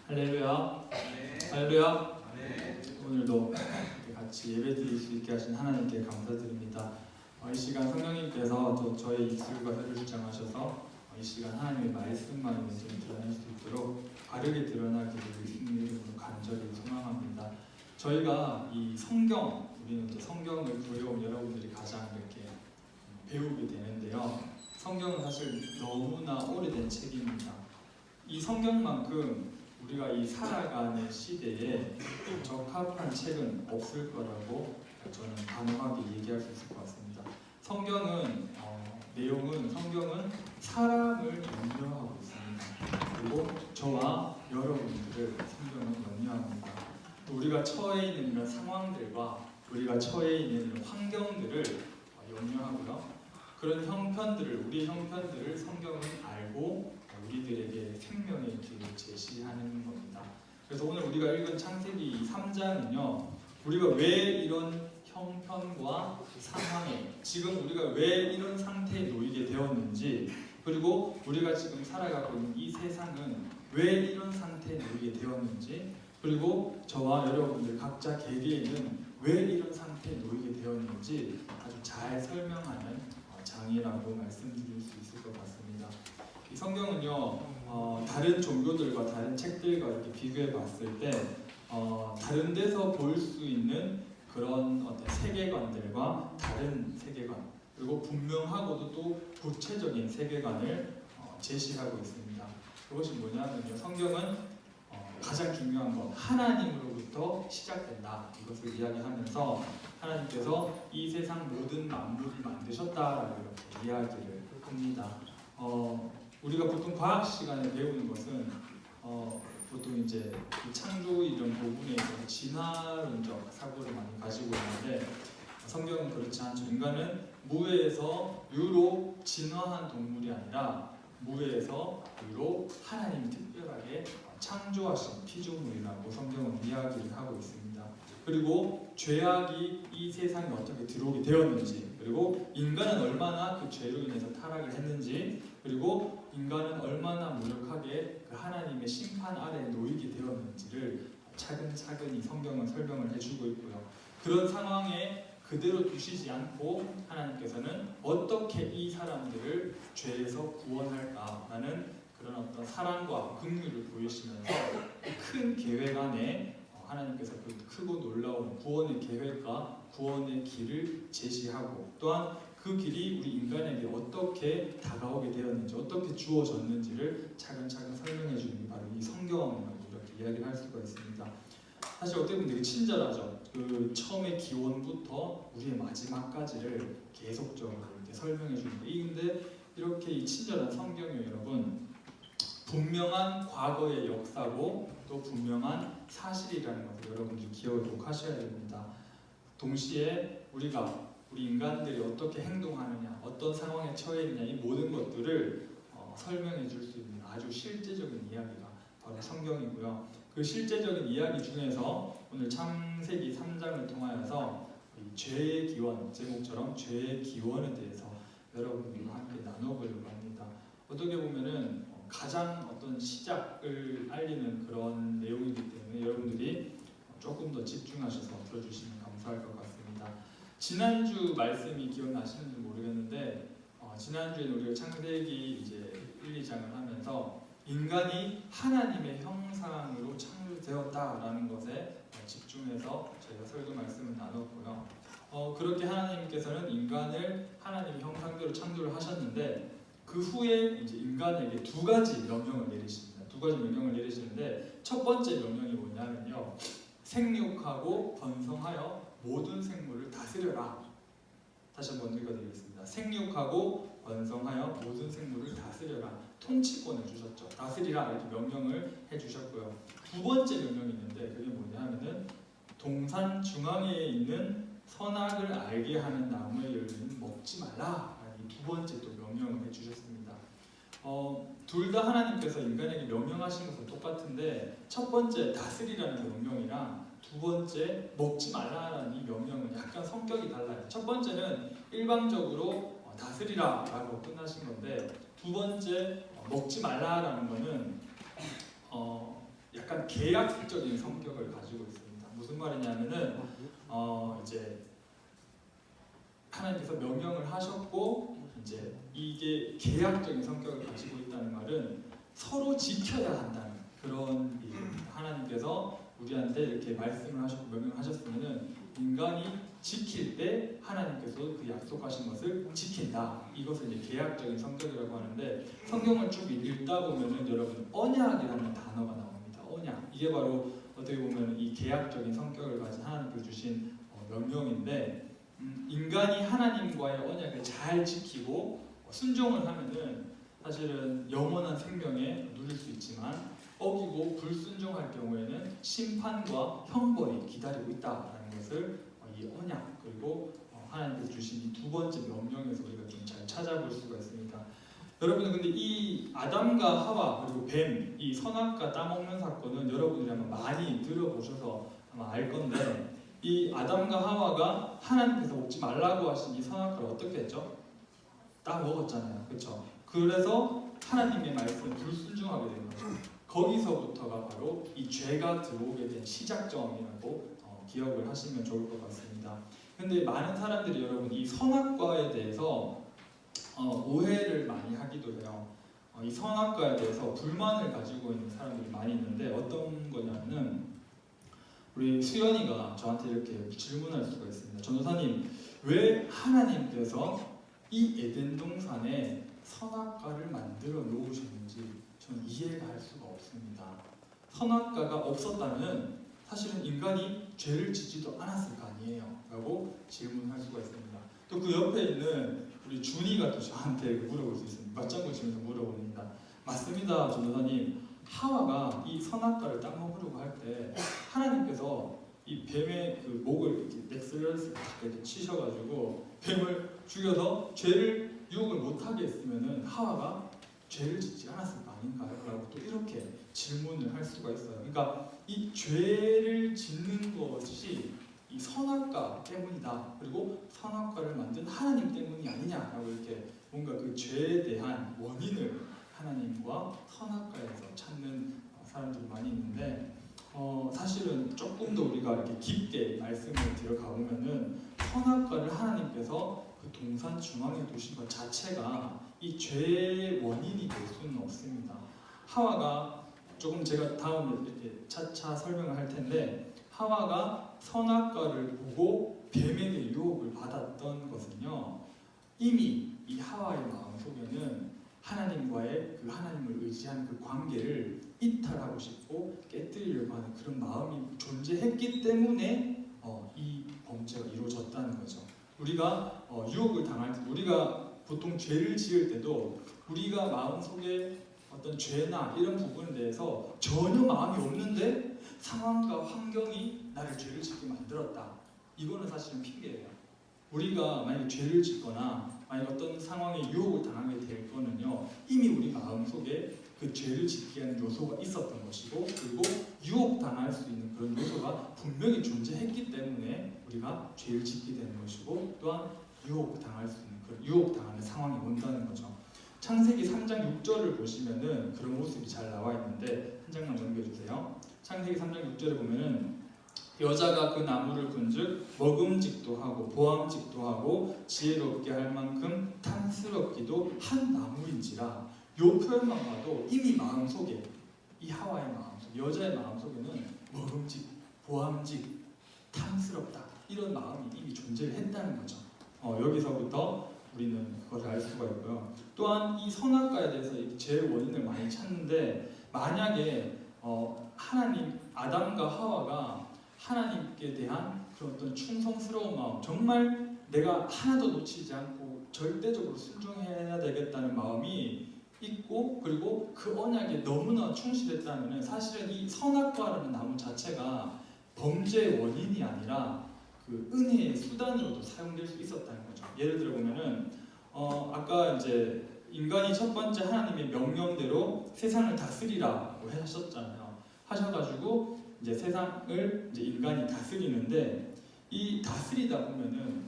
할렐루야. 할렐루야. 오늘도 같이 예배 드릴 수 있게 하신 하나님께 감사드립니다. 이 시간 성령님께서 또 저의 입술과 혀를 주장하셔서 이 시간 하나님의 말씀만이 온전히 드러낼 수 있도록 바르게 드러나기를 주님의 이름으로 간절히 소망합니다. 저희가 이 성경, 우리는 또 성경을 두려운 여러분들이 가장 이렇게 배우게 되는데요. 성경은 사실 너무나 오래된 책입니다. 이 성경만큼 우리가 이 살아가는 시대에 적합한 책은 없을 거라고 저는 단호하게 얘기할 수 있을 것 같습니다. 성경은 성경은 사람을 염려하고 있습니다. 그리고 저와 여러분들을 성경은 염려합니다. 우리가 처해 있는 이런 상황들과 우리가 처해 있는 이런 환경들을 염려하고요. 그런 우리의 형편들을 성경은 알고 우리들에게 생명의 길을 제시하는 겁니다. 그래서 오늘 우리가 읽은 창세기 3장은요, 우리가 왜 이런 형편과 상황에, 지금 우리가 왜 이런 상태에 놓이게 되었는지, 그리고 우리가 지금 살아가고 있는 이 세상은 왜 이런 상태에 놓이게 되었는지, 그리고 저와 여러분들 각자 개개인은 왜 이런 상태에 놓이게 되었는지 아주 잘 설명하는 장이라고 말씀드릴 수 있을 것 같습니다. 이 성경은요, 다른 종교들과 다른 책들과 이렇게 비교해 봤을 때 다른 데서 볼 수 있는 그런 어떤 세계관들과 다른 세계관, 그리고 분명하고도 또 구체적인 세계관을 제시하고 있습니다. 그것이 뭐냐면요, 성경은 가장 중요한 건 하나님으로부터 시작된다, 이것을 이야기하면서 하나님께서 이 세상 모든 만물을 만드셨다라고 이렇게 이야기를 합니다. 우리가 보통 과학 시간에 배우는 것은 보통 이제 창조 이런 부분에 있어서 진화론적 사고를 많이 가지고 있는데, 성경은 그렇지 않죠. 인간은 무에서 유로 진화한 동물이 아니라 무에서 유로 하나님이 특별하게 창조하신 피조물이라고 성경은 이야기를 하고 있습니다. 그리고 죄악이 이 세상에 어떻게 들어오게 되었는지, 그리고 인간은 얼마나 그 죄로 인해서 타락을 했는지, 그리고 인간은 얼마나 무력하게 그 하나님의 심판 아래에 놓이게 되었는지를 차근차근히 성경은 설명을 해주고 있고요. 그런 상황에 그대로 두시지 않고 하나님께서는 어떻게 이 사람들을 죄에서 구원할까라는 그런 어떤 사랑과 긍휼을 보이시면서 큰 계획 안에 하나님께서 그 크고 놀라운 구원의 계획과 구원의 길을 제시하고, 또한 그 길이 우리 인간에게 어떻게 다가오게 되었는지, 어떻게 주어졌는지를 차근차근 설명해 주는 게 바로 이 성경이라고 이렇게 이야기를 할 수가 있습니다. 사실 어떻게 보면 되게 친절하죠. 그 처음의 기원부터 우리의 마지막까지를 계속적으로 이렇게 설명해 주는 거예요. 근데 이렇게 이 친절한 성경이 여러분, 분명한 과거의 역사고 또 분명한 사실이라는 것을 여러분들이 기억을 꼭 하셔야 됩니다. 동시에 우리 인간들이 어떻게 행동하느냐, 어떤 상황에 처해 있느냐, 이 모든 것들을 설명해 줄 수 있는 아주 실제적인 이야기가 바로 성경이고요. 그 실제적인 이야기 중에서 오늘 창세기 3장을 통하여서 이 죄의 기원, 제목처럼 죄의 기원에 대해서 여러분들과 함께 나눠보려고 합니다. 어떻게 보면은 가장 어떤 시작을 알리는 그런 내용이기 때문에 여러분들이 조금 더 집중하셔서 들어주시면 감사할 것 같습니다. 지난주 말씀이 기억나시는지 모르겠는데, 지난주에는 우리가 창세기 이제 1, 2장을 하면서 인간이 하나님의 형상으로 창조되었다라는 것에 집중해서 저희가 설교 말씀을 나눴고요. 그렇게 하나님께서는 인간을 하나님의 형상대로 창조를 하셨는데, 그 후에 이제 인간에게 두 가지 명령을 내리십니다. 두 가지 명령을 내리시는데, 첫 번째 명령이 뭐냐면요, 생육하고 번성하여 모든 생물을 다스려라. 다시 한번 읽어드리겠습니다. 생육하고 번성하여 모든 생물을 다스려라. 통치권을 주셨죠. 다스리라, 이렇게 명령을 해주셨고요. 두 번째 명령이 있는데, 그게 뭐냐면은 동산 중앙에 있는 선악을 알게 하는 나무의 열매는 먹지 말라. 이 두 번째 또 명령을 해주셨습니다. 둘 다 하나님께서 인간에게 명령하신 것은 똑같은데, 첫 번째 다스리라는 명령이랑 두 번째 먹지 말라라는 이 명령은 약간 성격이 달라요. 첫 번째는 일방적으로 다스리라 라고 끝나신 건데, 두 번째 먹지 말라라는 거는 약간 약간 계약적인 성격을 가지고 있습니다. 무슨 말이냐면은 이제 하나님께서 명령을 하셨고 이제 이게 계약적인 성격을 가지고 있다는 말은 서로 지켜야 한다는 그런 얘기입니다. 하나님께서 우리한테 이렇게 말씀을 하셨고 명령을 하셨으면은 인간이 지킬 때 하나님께서 그 약속하신 것을 지킨다. 이것을 이제 계약적인 성격이라고 하는데 성경을 쭉 읽다 보면은 여러분 언약이라는 단어가 나옵니다. 언약. 이게 바로 어떻게 보면 이 계약적인 성격을 가진 하나님께서 주신 명령인데 인간이 하나님과의 언약을 잘 지키고 순종을 하면은 사실은 영원한 생명에 누릴 수 있지만 어기고 불순종할 경우에는 심판과 형벌이 기다리고 있다라는 것을 이 언약 그리고 하나님께서 주신 이 두 번째 명령에서 우리가 좀 잘 찾아볼 수가 있습니다. 여러분 근데 이 아담과 하와 그리고 뱀 이 선악과 따먹는 사건은 여러분들이 아마 많이 들어보셔서 아마 알 건데 이 아담과 하와가 하나님께서 먹지 말라고 하신 이 선악과를 어떻게 했죠? 따 먹었잖아요, 그렇죠? 그래서 하나님의 말씀을 불순종하게 된 거죠. 거기서부터가 바로 이 죄가 들어오게 된 시작점이라고 기억을 하시면 좋을 것 같습니다. 근데 많은 사람들이 여러분 이 선악과에 대해서 오해를 많이 하기도 해요. 이 선악과에 대해서 불만을 가지고 있는 사람들이 많이 있는데 어떤 거냐면은 우리 수연이가 저한테 이렇게 질문할 수가 있습니다. 전도사님, 왜 하나님께서 이 에덴 동산에 선악과를 만들어 놓으셨는지 저는 이해가 할 수가 없습니다. 선악과가 없었다면 사실은 인간이 죄를 짓지도 않았을 거 아니에요 라고 질문할 수가 있습니다. 또 그 옆에 있는 우리 준이가 또 저한테 물어볼 수 있습니다. 맞장구 치면서 물어봅니다. 맞습니다 전도사님, 하와가 이 선악과를 따먹으려고 할 때 하나님께서 이 뱀의 그 목을 이렇게 넥슬러스 이렇게 치셔가지고 뱀을 죽여서 죄를 유혹을 못하게 했으면은 하와가 죄를 짓지 않았을 거 아닌가요? 라고 또 이렇게 질문을 할 수가 있어요. 그러니까 이 죄를 짓는 것이 이 선악과 때문이다. 그리고 선악과를 만든 하나님 때문이 아니냐라고 이렇게 뭔가 그 죄에 대한 원인을 하나님과 선악과에서 찾는 사람들이 많이 있는데 사실은 조금 더 우리가 이렇게 깊게 말씀을 들어가 보면은 선악과를 하나님께서 그 동산 중앙에 두신 것 자체가 이 죄의 원인이 될 수는 없습니다. 하와가 조금 제가 다음에 이렇게 차차 설명을 할 텐데 하와가 선악과를 보고 뱀에게 유혹을 받았던 것은요 이미 이 하와의 마음 속에는 하나님과의 그 하나님을 의지한 그 관계를 이탈하고 싶고 깨뜨리려고 하는 그런 마음이 존재했기 때문에 이 범죄가 이루어졌다는 거죠. 우리가 유혹을 당할 때 우리가 보통 죄를 지을 때도 우리가 마음속에 어떤 죄나 이런 부분에 대해서 전혀 마음이 없는데 상황과 환경이 나를 죄를 짓게 만들었다. 이거는 사실은 핑계예요. 우리가 만약에 죄를 짓거나 만약 어떤 상황에 유혹을 당하게 될 거는요 이미 우리 마음속에 그 죄를 짓게 하는 요소가 있었던 것이고 그리고 유혹당할 수 있는 그런 요소가 분명히 존재했기 때문에 우리가 죄를 짓게 되는 것이고 또한 유혹당할 수 있는 그런 유혹당하는 상황이 온다는 거죠. 창세기 3장 6절을 보시면은 그런 모습이 잘 나와 있는데 한 장만 넘겨주세요. 창세기 3장 6절에 보면은 여자가 그 나무를 본즉 먹음직도 하고 보암직도 하고 지혜롭게 할 만큼 탐스럽기도 한 나무인지라. 요 표현만 봐도 이미 마음속에 이 하와의 마음속, 여자의 마음속에는 먹음직, 보암직, 탐스럽다 이런 마음이 이미 존재를 했다는 거죠. 여기서부터 우리는 그것을 알 수가 있고요. 또한 이 선악과에 대해서 제 원인을 많이 찾는데 만약에 하나님 아담과 하와가 하나님께 대한 그런 어떤 충성스러운 마음, 정말 내가 하나도 놓치지 않고 절대적으로 순종해야 되겠다는 마음이 있고 그리고 그 언약에 너무나 충실했다면 사실은 이 선악과라는 나무 자체가 범죄의 원인이 아니라 그 은혜의 수단으로도 사용될 수 있었다는 거죠. 예를 들어 보면은 아까 이제 인간이 첫 번째 하나님의 명령대로 세상을 다스리라고 하셨잖아요. 하셔가지고 이제 세상을 이제 인간이 다스리는데 이 다스리다 보면은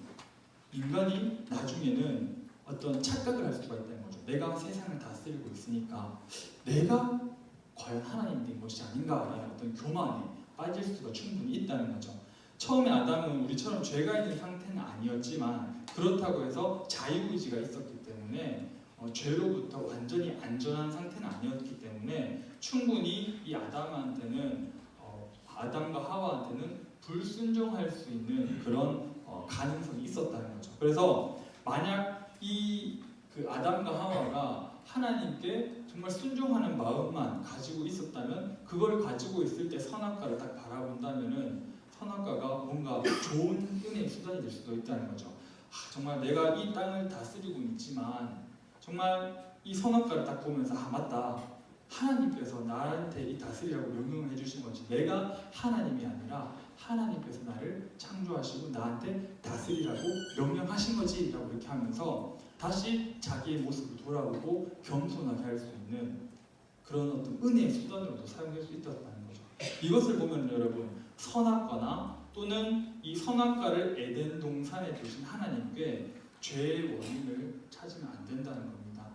인간이 나중에는 어떤 착각을 할 수가 있다는 거죠. 내가 세상을 다스리고 있으니까 내가 과연 하나님 된 것이 아닌가라는 어떤 교만에 빠질 수가 충분히 있다는 거죠. 처음에 아담은 우리처럼 죄가 있는 상태는 아니었지만 그렇다고 해서 자유의지가 있었기 때문에 죄로부터 완전히 안전한 상태는 아니었기 때문에 충분히 이 아담과 하와한테는 불순종할 수 있는 그런 가능성이 있었다는 거죠. 그래서 만약 그 아담과 하와가 하나님께 정말 순종하는 마음만 가지고 있었다면, 그걸 가지고 있을 때 선악과를 딱 바라본다면은 선악과가 뭔가 좋은 은혜의 수단이 될 수도 있다는 거죠. 정말 내가 이 땅을 다스리고 있지만 정말 이 선악과를 딱 보면서 맞다, 하나님께서 나한테 이 다스리라고 명령을 해주신 거지, 내가 하나님이 아니라 하나님께서 나를 창조하시고 나한테 다스리라고 명령하신 거지 라고 이렇게 하면서 다시 자기의 모습을 돌아보고 겸손하게 할 수 있는 그런 어떤 은혜의 수단으로도 사용될 수 있다는 거죠. 이것을 보면 여러분, 선악과나 또는 이 선악과를 에덴 동산에 두신 하나님께 죄의 원인을 찾으면 안 된다는 겁니다.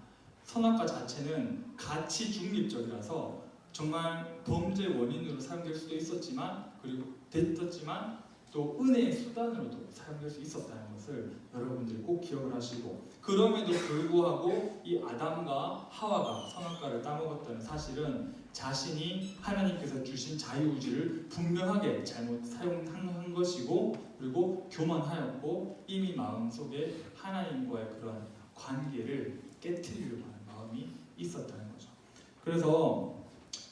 선악과 자체는 가치 중립적이라서 정말 범죄 원인으로 사용될 수도 있었지만, 그리고 됐었지만 또 은혜의 수단으로도 사용될 수 있었다는 것을 여러분들이 꼭 기억을 하시고, 그럼에도 불구하고 이 아담과 하와가 선악과를 따먹었다는 사실은 자신이 하나님께서 주신 자유의지를 분명하게 잘못 사용한 것이고, 그리고 교만하였고 이미 마음속에 하나님과의 그런 관계를 깨트리려고 하는 마음이 있었다는 거죠. 그래서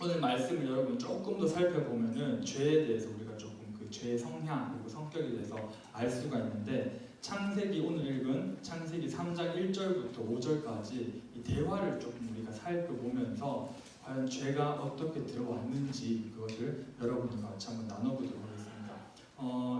오늘 말씀을 여러분 조금 더 살펴보면은 죄에 대해서 우리가 조금 그 죄의 성향 그리고 성격에 대해서 알 수가 있는데, 창세기 오늘 읽은 창세기 3장 1절부터 5절까지 이 대화를 조금 우리가 살펴보면서 과연 죄가 어떻게 들어왔는지 그것을 여러분들과 같이 한번 나눠보도록 하겠습니다.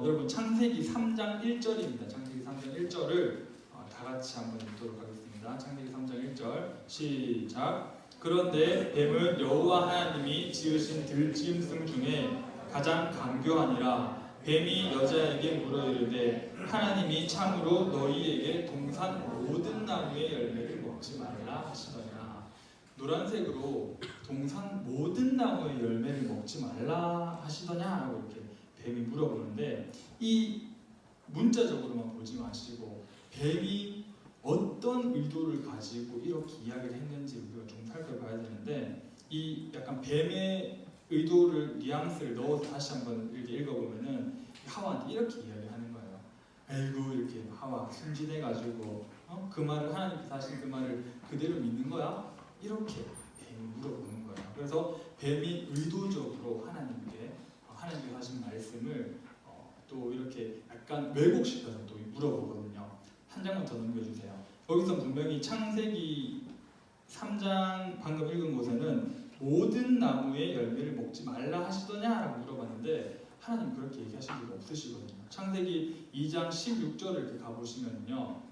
여러분 창세기 3장 1절입니다. 창세기 3장 1절을 다 같이 한번 읽도록 하겠습니다. 창세기 3장 1절 시작. 그런데 뱀은 여호와 하나님이 지으신 들짐승 중에 가장 간교하니라. 뱀이 여자에게 물어 이르되 하나님이 참으로 너희에게 동산 모든 나무의 열매를 먹지 말라 하시더냐. 노란색으로 동산 모든 나무의 열매를 먹지 말라 하시더냐라고 이렇게 뱀이 물어보는데, 이 문자적으로만 보지 마시고 뱀이 어떤 의도를 가지고 이렇게 이야기를 했는지 우리가 좀 살펴봐야 되는데, 이 약간 뱀의 의도를 뉘앙스를 넣어서 다시 한번 이렇게 읽어보면은 하와한테 이렇게 이야기하는 거예요. 아이고 이렇게 하와 순진해가지고 그 말을 하나님께서 하신 그 말을 그대로 믿는 거야? 이렇게 뱀이 물어보는 거예요. 그래서 뱀이 의도적으로 하나님께서 하신 말씀을 또 이렇게 약간 왜곡시켜서 또 물어보거든요. 한 장만 더 넘겨주세요. 여기서 분명히 창세기 3장 방금 읽은 곳에는 모든 나무의 열매를 먹지 말라 하시더냐라고 물어봤는데 하나님 그렇게 얘기하신 적 없으시거든요. 창세기 2장 16절을 이렇게 가보시면요,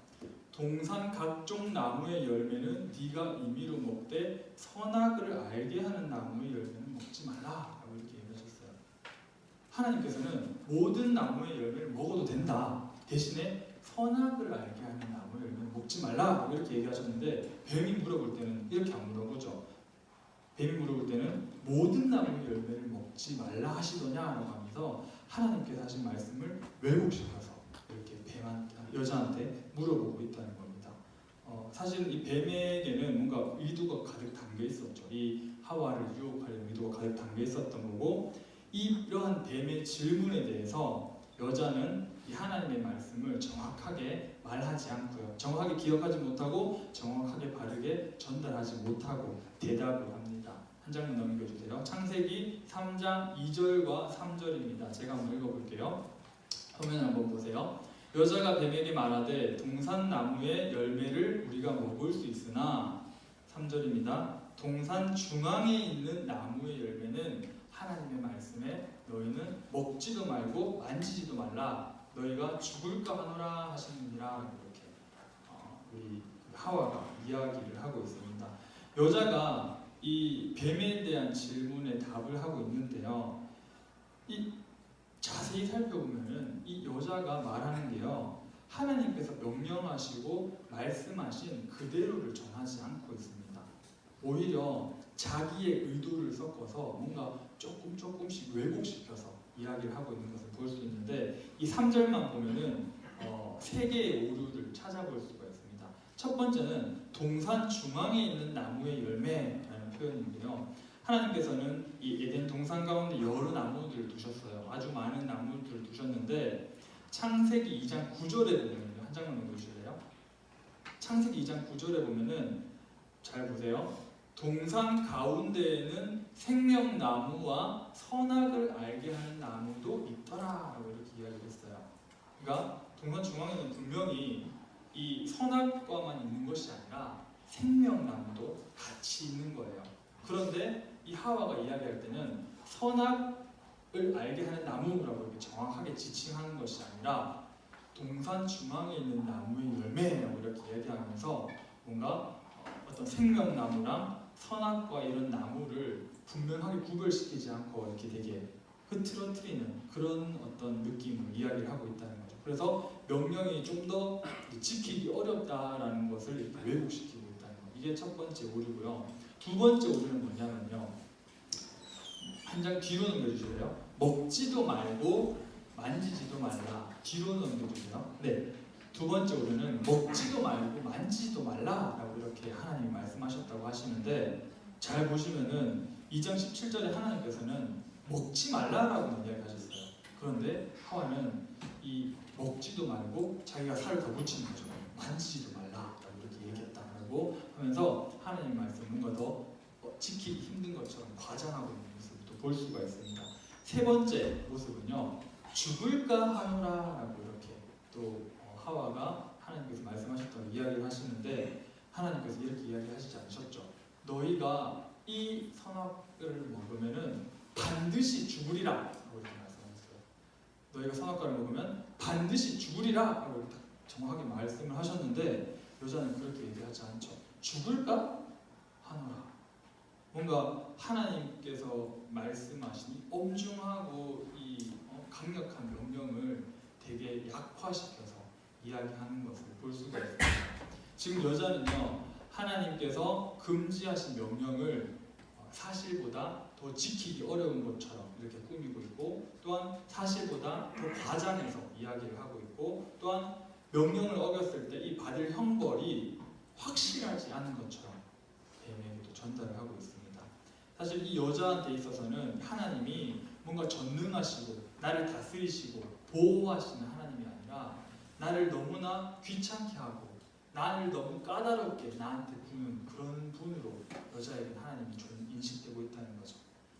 동산 각종 나무의 열매는 네가 임의로 먹되 선악을 알게 하는 나무의 열매는 먹지 말라라고 이렇게 얘기하셨어요. 하나님께서는 모든 나무의 열매를 먹어도 된다, 대신에 선악을 알게 하는 나무의 열매는 먹지 말라고 이렇게 얘기하셨는데, 뱀이 물어볼 때는 이렇게 안 물어보죠. 뱀이 물어볼 때는 모든 나무의 열매를 먹지 말라 하시더냐라고 하면서 하나님께서 하신 말씀을 왜곡시켜서 이렇게 여자한테 물어보고 있다는 겁니다. 사실 이 뱀에게는 뭔가 의도가 가득 담겨 있었죠. 이 하와를 유혹하려는 의도가 가득 담겨 있었던 거고, 이러한 뱀의 질문에 대해서 여자는 이 하나님의 말씀을 정확하게 말하지 않고요, 정확하게 기억하지 못하고 정확하게 바르게 전달하지 못하고 대답을 합니다. 한 장만 넘겨주세요. 창세기 3장 2절과 3절입니다. 제가 한번 읽어볼게요. 화면 한번 보세요. 여자가 뱀에게 말하되 동산 나무의 열매를 우리가 먹을 수 있으나, 3절입니다. 동산 중앙에 있는 나무의 열매는 하나님의 말씀에 너희는 먹지도 말고 만지지도 말라, 너희가 죽을까 하노라 하시느니라. 이렇게 우리 하와가 이야기를 하고 있습니다. 여자가 이 뱀에 대한 질문에 답을 하고 있는데요, 이 자세히 살펴보면은 이 여자가 말하는 게요, 하나님께서 명령하시고 말씀하신 그대로를 전하지 않고 있습니다. 오히려 자기의 의도를 섞어서 뭔가 조금씩 왜곡시켜서 이야기를 하고 있는 것을 볼 수 있는데 이 3절만 보면은 세 개의 오류를 찾아볼 수가 있습니다. 첫 번째는 동산 중앙에 있는 나무의 열매라는 표현인데요. 하나님께서는 이 에덴 동산 가운데 여러 나무들을 두셨어요. 아주 많은 나무들을 두셨는데 창세기 2장 9절에 보면요. 한 장만 보실래요? 창세기 2장 9절에 보면은 잘 보세요. 동산 가운데에는 생명나무와 선악을 알게 하는 나무도 있더라라고 이렇게 이야기를 했어요. 그러니까 동산 중앙에는 분명히 이 선악과만 있는 것이 아니라 생명나무도 같이 있는 거예요. 그런데 이 하와가 이야기할 때는 선악을 알게 하는 나무라고 이렇게 정확하게 지칭하는 것이 아니라 동산 중앙에 있는 나무의 열매라고 이렇게 얘기하면서 뭔가 어떤 생명나무랑 선악과 이런 나무를 분명하게 구별시키지 않고 이렇게 되게 흐트러뜨리는 그런 어떤 느낌을 이야기를 하고 있다는 거죠. 그래서 명령이 좀 더 지키기 어렵다라는 것을 이렇게 왜곡시키고 있다는 거. 이게 첫 번째 오류고요. 두 번째 오류는 뭐냐면요. 한 장 뒤로 넘겨주실래요? 먹지도 말고 만지지도 말라. 뒤로 넘겨주세요. 네. 두 번째 오류는 먹지도 말고 만지지도 말라라고 이렇게 하나님이 말씀하셨다고 하시는데 잘 보시면은 2장 17절에 하나님께서는 먹지 말라라고 이야기하셨어요. 그런데 하와는 이 먹지도 말고 자기가 살을 더 붙이는 거죠. 만지지도 말라라고 이렇게 얘기했다라고 하면서 하나님 말씀 뭔가 더 지키기 힘든 것처럼 과장하고 있는 모습을 또 볼 수가 있습니다. 세 번째 모습은요. 죽을까 하노라라고 이렇게 또 하와가 하나님께서 말씀하셨다고 이야기를 하시는데 하나님께서 이렇게 이야기하시지 않으셨죠. 너희가 이 선악과를 먹으면은 반드시 죽으리라 라고 이렇게 말씀하셨어요. 너희가 선악과를 먹으면 반드시 죽으리라 라고 이렇게 정확하게 말씀을 하셨는데 여자는 그렇게 얘기하지 않죠. 죽을까 하노라. 뭔가 하나님께서 말씀하시니 엄중하고 이 강력한 명령을 되게 약화시켜서 이야기하는 것을 볼 수가 있습니다. 지금 여자는요, 하나님께서 금지하신 명령을 사실보다 더 지키기 어려운 것처럼 이렇게 꾸미고 있고, 또한 사실보다 더 과장해서 이야기를 하고 있고, 또한 명령을 어겼을 때 이 받을 형벌이 확실하지 않은 것처럼 뱀에게 또 전달을 하고 있습니다. 사실 이 여자한테 있어서는 하나님이 뭔가 전능하시고 나를 다스리시고 보호하시는 하나님이 아니라 나를 너무나 귀찮게 하고 나를 너무 까다롭게 나한테 구는 그런 분으로 여자에게 하나님이 좀 인식되고 있다는 거죠.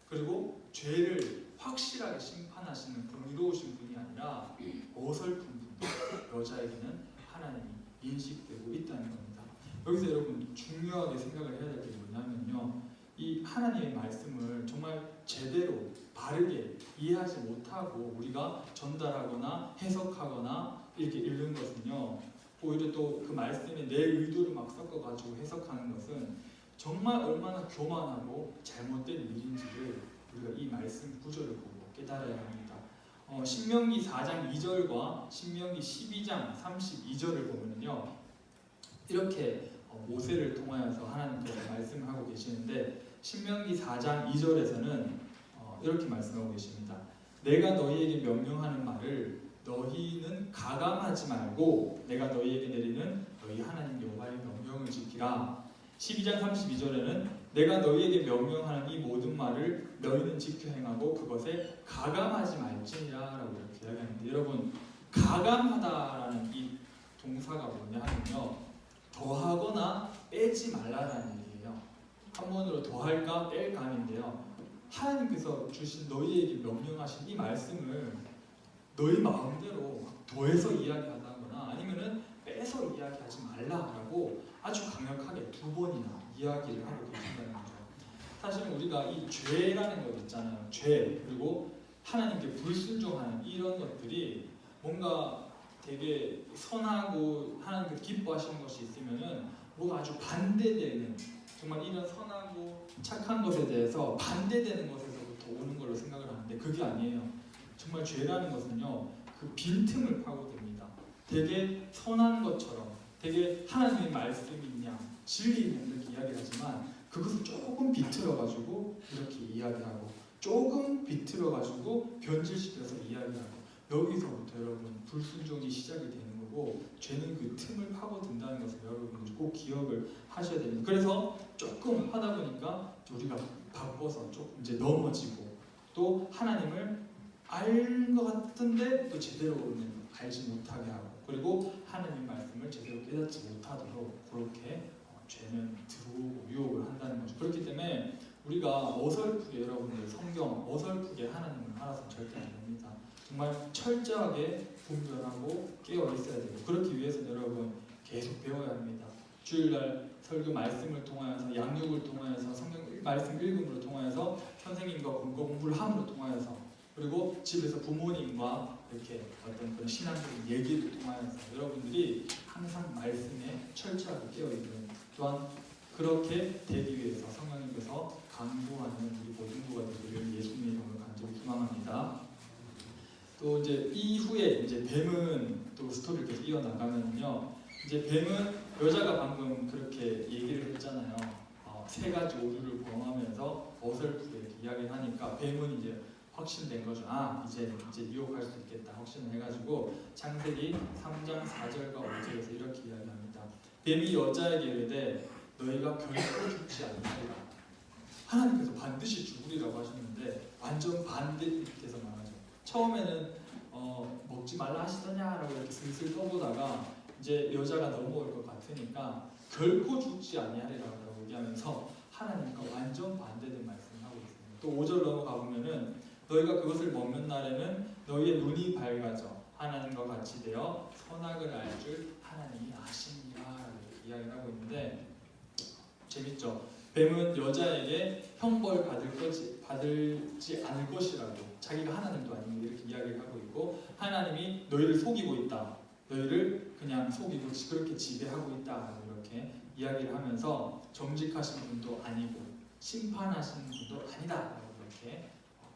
그리고 죄를 확실하게 심판하시는 공의로우신 분이 아니라 어설픈 분, 여자에게는 하나님이 인식되고 있다는 겁니다. 여기서 여러분 중요하게 생각을 해야 될 게 뭐냐면요, 이 하나님의 말씀을 정말 제대로 바르게 이해하지 못하고 우리가 전달하거나 해석하거나 이렇게 읽는 것은요, 오히려 또 그 말씀에 내 의도를 막 섞어가지고 해석하는 것은 정말 얼마나 교만하고 잘못된 일인지를 우리가 이 말씀 구절을 보고 깨달아야 합니다. 신명기 4장 2절과 신명기 12장 32절을 보면요, 이렇게 모세를 통하여서 하나님께서 말씀을 하고 계시는데 신명기 4장 2절에서는 이렇게 말씀하고 계십니다. 내가 너희에게 명령하는 말을 너희는 가감하지 말고 내가 너희에게 내리는 너희 하나님 여호와의 명령을 지키라. 12장 32절에는 내가 너희에게 명령하는 이 모든 말을 너희는 지켜 행하고 그것에 가감하지 말지니라 라고 이렇게 이야기하는데, 여러분 가감하다라는 이 동사가 뭐냐 하면요, 더하거나 빼지 말라라는 얘기예요. 한문으로 더할까 뺄까인데요, 하나님께서 주신 너희에게 명령하신 이 말씀을 너희 마음대로 더해서 이야기하다거나 아니면은 빼서 이야기하지 말라라고 아주 강력하게 두 번이나 이야기를 하고 계신다는 거죠. 사실은 우리가 이 죄라는 것 있잖아요. 죄, 그리고 하나님께 불순종하는 이런 것들이 뭔가 되게 선하고 하나님께서 기뻐하시는 것이 있으면은 뭐가 아주 반대되는, 정말 이런 선하고 착한 것에 대해서 반대되는 것에서부터 오는 걸로 생각을 하는데 그게 아니에요. 정말 죄라는 것은요, 그 빈틈을 파고듭니다. 되게 선한 것처럼, 되게 하나님의 말씀이냐 진리 있는 이렇게 이야기하지만 그것을 조금 비틀어가지고 이렇게 이야기하고 조금 비틀어가지고 변질시켜서 이야기하고 여기서부터 여러분 불순종이 시작이 되는 거고 죄는 그 틈을 파고든다는 것을 여러분들이 꼭 기억을 하셔야 됩니다. 그래서 조금 하다 보니까 우리가 바꿔서 조금 이제 넘어지고 또 하나님을 알 것 같은데 또 제대로는 알지 못하게 하고 그리고 하나님 말씀을 제대로 깨닫지 못하도록 그렇게 죄는 들어오고 유혹을 한다는 거죠. 그렇기 때문에 우리가 어설프게 여러분들 성경 어설프게 하나님을 알아서 절대 안 됩니다. 정말 철저하게 분별하고 깨어 있어야 되고 그렇기 위해서는 여러분 계속 배워야 합니다. 주일날 설교 말씀을 통하여서 양육을 통하여서 성경 말씀 읽음으로 통하여서 선생님과 공부를 함으로 통하여서 그리고 집에서 부모님과 이렇게 어떤 그런 신앙적인 얘기를 통하여서 여러분들이 항상 말씀에 철저하게 깨어있는 또한 그렇게 되기 위해서 성령님께서 강구하는 우리 모든 누가 되기를 예수님의 이름으로 간절히 희망합니다. 또 이제 이후에 이제 뱀은 또 스토리를 계속 이어나가면요. 이제 뱀은 여자가 방금 그렇게 얘기를 했잖아요. 세 가지 오류를 범하면서 어설프게 이렇게 이야기를 하니까 뱀은 이제 확신된 거죠. 이제 유혹할 수 있겠다 확신을 해가지고 창세기 3장 4절과 5절에서 이렇게 이야기합니다. 뱀이 여자에게 이르되 너희가 결코 죽지 않으리라. 하나님께서 반드시 죽으리라고 하셨는데 완전 반대께서 말하죠. 처음에는 먹지 말라 하시더냐라고 이렇게 슬슬 떠보다가 이제 여자가 넘어올 것 같으니까 결코 죽지 아니하리라고 얘기하면서 하나님과 완전 반대된 말씀을 하고 있습니다. 또 5절 넘어가 보면은 너희가 그것을 먹는 날에는 너희의 눈이 밝아져 하나님과 같이 되어 선악을 알 줄 하나님이 아시니라 이야기를 하고 있는데 재밌죠? 뱀은 여자에게 형벌 받을지 않을 것이라고 자기가 하나님도 아니고 이렇게 이야기를 하고 있고 하나님이 너희를 속이고 있다. 너희를 그냥 속이고 그렇게 지배하고 있다. 이렇게 이야기를 하면서 정직하신 분도 아니고 심판하시는 분도 아니다. 이렇게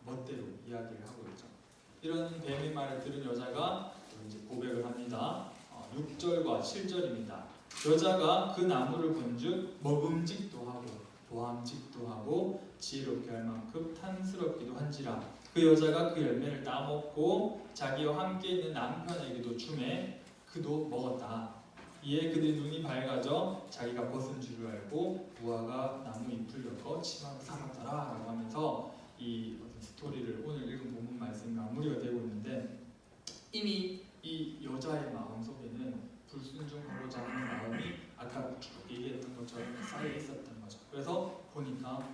멋대로 이야기를 하고 있죠. 이런 뱀의 말을 들은 여자가 이제 고백을 합니다. 6절과 7절입니다. 여자가 그 나무를 본즉 먹음직도 하고 보암직도 하고 지혜롭게 할 만큼 탐스럽기도 한지라 그 여자가 그 열매를 따먹고 자기와 함께 있는 남편에게도 주매 그도 먹었다. 이에 그들의 눈이 밝아져 자기가 벗은 줄을 알고 무화과 나무 잎을 엮어 치마로 삼았더라 라고 하면서 이 스토리를 오늘 읽은 본문 말씀이 마무리가 되고 있는데 이미 이 여자의 마음 속에는 불순종하고자 하는 마음이 아까 쭉 얘기했던 것처럼 쌓여 있었던 거죠. 그래서 보니까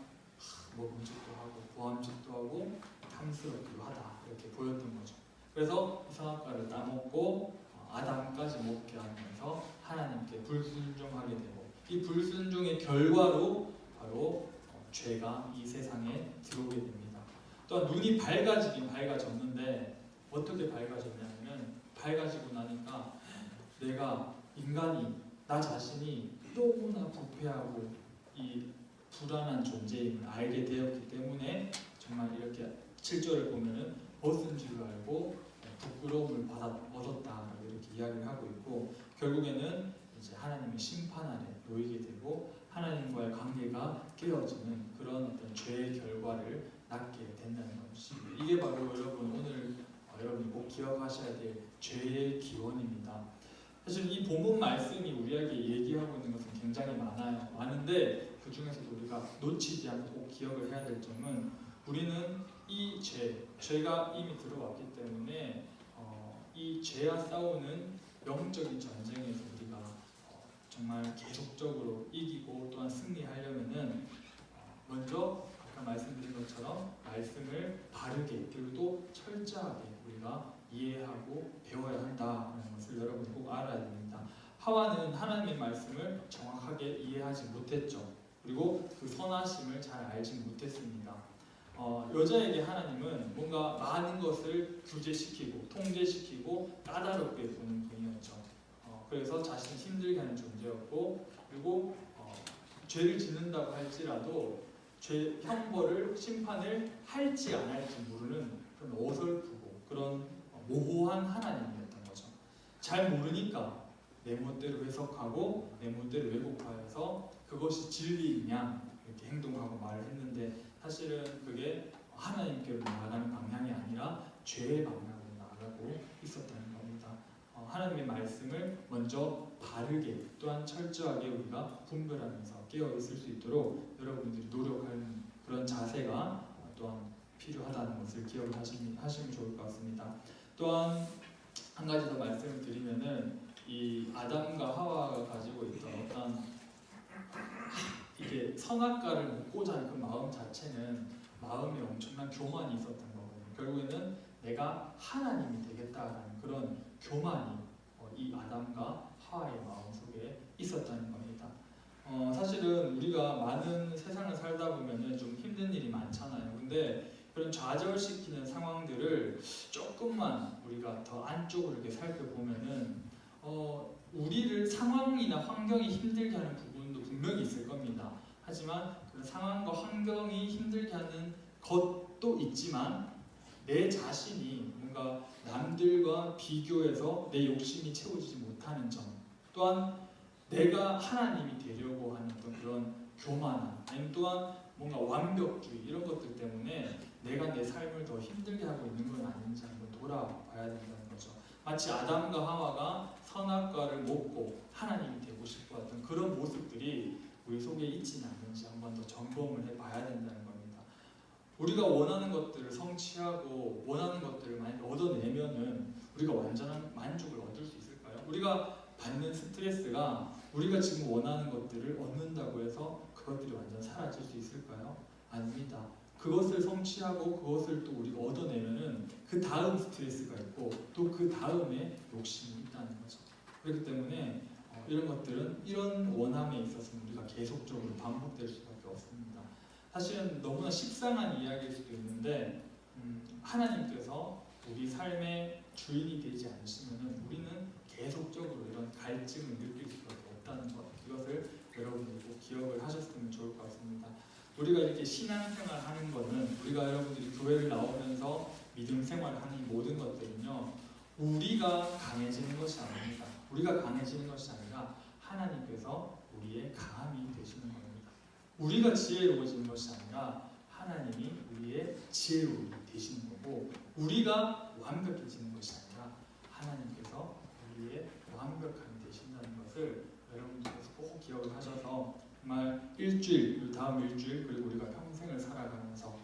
먹음직도 하고 보암직도 하고 탐스럽기도 하다 이렇게 보였던 거죠. 그래서 선악과를 따먹고 아담까지 먹게 하면서 하나님께 불순종하게 되고 이 불순종의 결과로 바로 죄가 이 세상에 들어오게 됩니다. 또한 눈이 밝아지긴 밝아졌는데 어떻게 밝아졌냐면 밝아지고 나니까 내가 인간이 나 자신이 너무나 부패하고 이 불안한 존재임을 알게 되었기 때문에 정말 이렇게 7절을 보면은 벗은 줄을 알고 부끄러움을 얻었다 이렇게 이야기를 하고 있고 결국에는 이제 하나님의 심판 아래 놓이게 되고 하나님과의 관계가 깨어지는 그런 어떤 죄의 결과를 낳게 된다는 것입니다. 이게 바로 여러분 오늘 여러분이 꼭 기억하셔야 될 죄의 기원입니다. 사실 이 본문 말씀이 우리에게 얘기하고 있는 것은 굉장히 많은데 그 중에서도 우리가 놓치지 않고 꼭 기억을 해야 될 점은 우리는 이 죄가 이미 들어왔기 때문에 이 죄와 싸우는 영적인 전쟁에서 우리가 정말 계속적으로 이기고 또한 승리하려면은 먼저 아까 말씀드린 것처럼 말씀을 바르게 그리고 또 철저하게 우리가 이해하고 배워야 한다는 것을 여러분 꼭 알아야 됩니다. 하와는 하나님의 말씀을 정확하게 이해하지 못했죠. 그리고 그 선하심을 잘 알지 못했습니다. 여자에게 하나님은 뭔가 많은 것을 규제시키고 통제시키고 까다롭게 보는 분이었죠. 그래서 자신이 힘들게 하는 존재였고 그리고 죄를 짓는다고 할지라도 죄 형벌을 심판을 할지 안 할지 모르는 그런 어설프고 그런 모호한 하나님이었던 거죠. 잘 모르니까 내 멋대로 해석하고 내 멋대로 왜곡하여서 그것이 진리이냐 이렇게 행동하고 말을 했는데 사실은 그게 하나님께로 나아가는 방향이 아니라 죄의 방향으로 나아가고 있었다는 겁니다. 하나님의 말씀을 먼저 바르게 또한 철저하게 우리가 분별하면서 깨어 있을 수 있도록 여러분들이 노력하는 그런 자세가 또한 필요하다는 것을 기억하시면 좋을 것 같습니다. 또한 한 가지 더 말씀을 드리면은 이 아담과 하와가 가지고 있던 어떤 이게 선악과를 먹고자 하는 그 마음 자체는 마음에 엄청난 교만이 있었던 거거든요. 결국에는 내가 하나님이 되겠다라는 그런 교만이 이 아담과 하와의 마음 속에 있었다는 겁니다. 사실은 우리가 많은 세상을 살다 보면은 좀 힘든 일이 많잖아요. 근데 그런 좌절시키는 상황들을 조금만 우리가 더 안쪽으로 이렇게 살펴보면은 우리를 상황이나 환경이 힘들게 하는 부분도 분명히 있을 겁니다. 하지만 그 상황과 환경이 힘들게 하는 것도 있지만 내 자신이 뭔가 남들과 비교해서 내 욕심이 채워지지 못하는 점, 또한 내가 하나님이 되려고 하는 어떤 그런 교만함, 아니면 또한 뭔가 완벽주의 이런 것들 때문에 내가 내 삶을 더 힘들게 하고 있는 건 아닌지 한번 돌아봐야 된다는 거죠. 마치 아담과 하와가 선악과를 먹고 하나님이 되고 싶어했던 그런 모습들이 우리 속에 있지는 않는지 한번 더 점검을 해봐야 된다는 겁니다. 우리가 원하는 것들을 성취하고 원하는 것들을 만약 얻어내면은 우리가 완전한 만족을 얻을 수 있을까요? 우리가 받는 스트레스가 우리가 지금 원하는 것들을 얻는다고 해서 그것들이 완전 사라질 수 있을까요? 아닙니다. 그것을 성취하고 그것을 또 우리가 얻어내면은 그 다음 스트레스가 있고 또 그 다음에 욕심이 있다는 거죠. 그렇기 때문에 이런 것들은 이런 원함에 있어서는 우리가 계속적으로 반복될 수밖에 없습니다. 사실은 너무나 식상한 이야기일 수도 있는데 하나님께서 우리 삶의 주인이 되지 않으시면은 우리는 계속적으로 이런 갈증을 느낄 수밖에 없다는 것, 이것을 여러분들이 꼭 기억을 하셨으면 좋을 것 같습니다. 우리가 이렇게 신앙생활 하는 거는 우리가 여러분들이 교회를 나오면서 믿음 생활하는 이 모든 것들은요, 우리가 강해지는 것이 아닙니다. 우리가 강해지는 것이 아니라 하나님께서 우리의 강함이 되시는 겁니다. 우리가 지혜로워지는 것이 아니라 하나님이 우리의 지혜로움이 되시는 거고, 우리가 완벽해지는 것이 아니라 하나님께서 우리의 완벽함이 되신다는 것을 여러분들께서 꼭 기억을 하셔서 정말 일주일, 다음 일주일, 그리고 우리가 평생을 살아가면서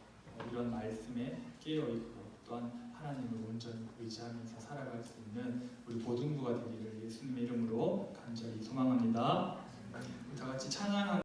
이런 말씀에 깨어있고 또한 하나님을 온전히 의지하면서 살아갈 수 있는 우리 보등부가 되기를 예수님의 이름으로 간절히 소망합니다. 다 같이 찬양하고